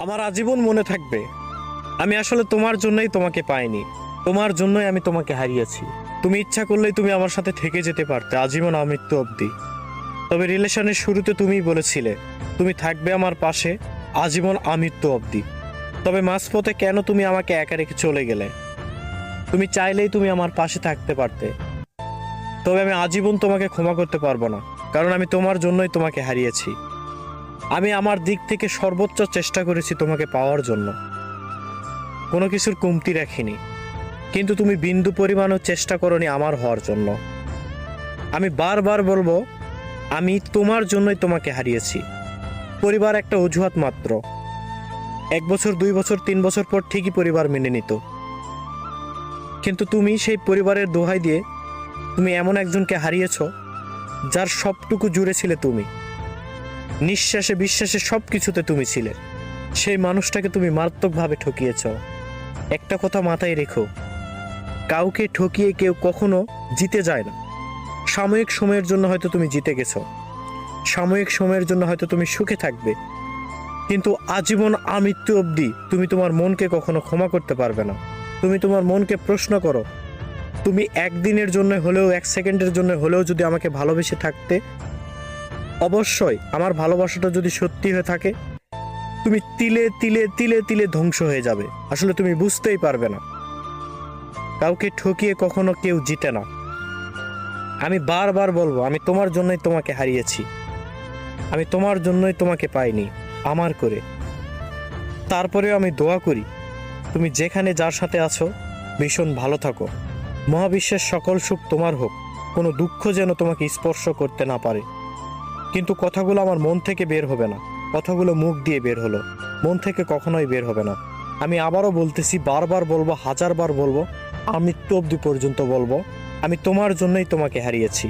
আমার আজীবন মনে থাকবে। আমি আসলে তোমার জন্যই তোমাকে পাইনি, তোমার জন্যই আমি তোমাকে হারিয়েছি। তুমি ইচ্ছা করলেই তুমি আমার সাথে থেকে যেতে পারতে আজীবন আমৃত্যু অবধি। তবে রিলেশনের শুরুতে তুমিই বলেছিলে তুমি থাকবে আমার পাশে আজীবন আমৃত্যু অবধি। তবে মাঝপথে কেন তুমি আমাকে একা রেখে চলে গেলে? তুমি চাইলেই তুমি আমার পাশে থাকতে পারতে। তবে আমি আজীবন তোমাকে ক্ষমা করতে পারবো না, কারণ আমি তোমার জন্যই তোমাকে হারিয়েছি। আমি আমার দিক থেকে সর্বোচ্চ চেষ্টা করেছি তোমাকে পাওয়ার জন্য, কোনো কিছুর কমতি রাখিনি, কিন্তু তুমি বিন্দু পরিমাণও চেষ্টা করনি আমার হওয়ার জন্য। আমি বারবার বলবো, আমি তোমার জন্যই তোমাকে হারিয়েছি। পরিবার একটা অজুহাত মাত্র। 1 বছর 2 বছর 3 বছর পর ঠিকই পরিবার মেনে নিত, কিন্তু তুমি সেই পরিবারের দোহাই দিয়ে তুমি এমন একজনকে হারিয়েছ যার সবটুকু জুড়ে ছিলে তুমি। নিঃশ্বাসে বিশ্বাসে সব কিছুতে তুমি ছিলে। সেই মানুষটাকে তুমি মারাত্মকভাবে ঠকিয়েছ। একটা কথা মাথায় রেখো, কাউকে ঠকিয়ে কেউ কখনো জিতে যায় না। সাময়িক সময়ের জন্য হয়তো তুমি জিতে গেছো, সাময়িক সময়ের জন্য হয়তো তুমি সুখে থাকবে, কিন্তু আজীবন আমৃত্যু অবধি তুমি তোমার মনকে কখনো ক্ষমা করতে পারবে না। তুমি তোমার মনকে প্রশ্ন করো, তুমি একদিনের জন্য হলেও 1 সেকেন্ডের জন্য হলেও যদি আমাকে ভালোবেসে থাকতে, অবশ্যই আমার ভালোবাসাটা যদি সত্যি হয়ে থাকে, তুমি তিলে তিলে তিলে তিলে ধ্বংস হয়ে যাবে। আসলে তুমি বুঝতেই পারবে না, কাউকে ঠকিয়ে কখনো কেউ জিতে না। আমি বারবার বলবো, আমি তোমার জন্যই তোমাকে হারিয়েছি, আমি তোমার জন্যই তোমাকে পাইনি আমার করে। তারপরেও আমি দোয়া করি তুমি যেখানে যার সাথে আছো ভীষণ ভালো থাকো। মহাবিশ্বের সকল সুখ তোমার হোক, কোনো দুঃখ যেন তোমাকে স্পর্শ করতে না পারে। কিন্তু কথাগুলো আমার মন থেকে বের হবে না, কথাগুলো মুখ দিয়ে বের হলো, মন থেকে কখনোই বের হবে না। আমি আবারও বলতেছি, বারবার বলবো, 1000 বার বলবো, আমৃত্যু অবধি পর্যন্ত বলবো, আমি তোমার জন্যই তোমাকে হারিয়েছি।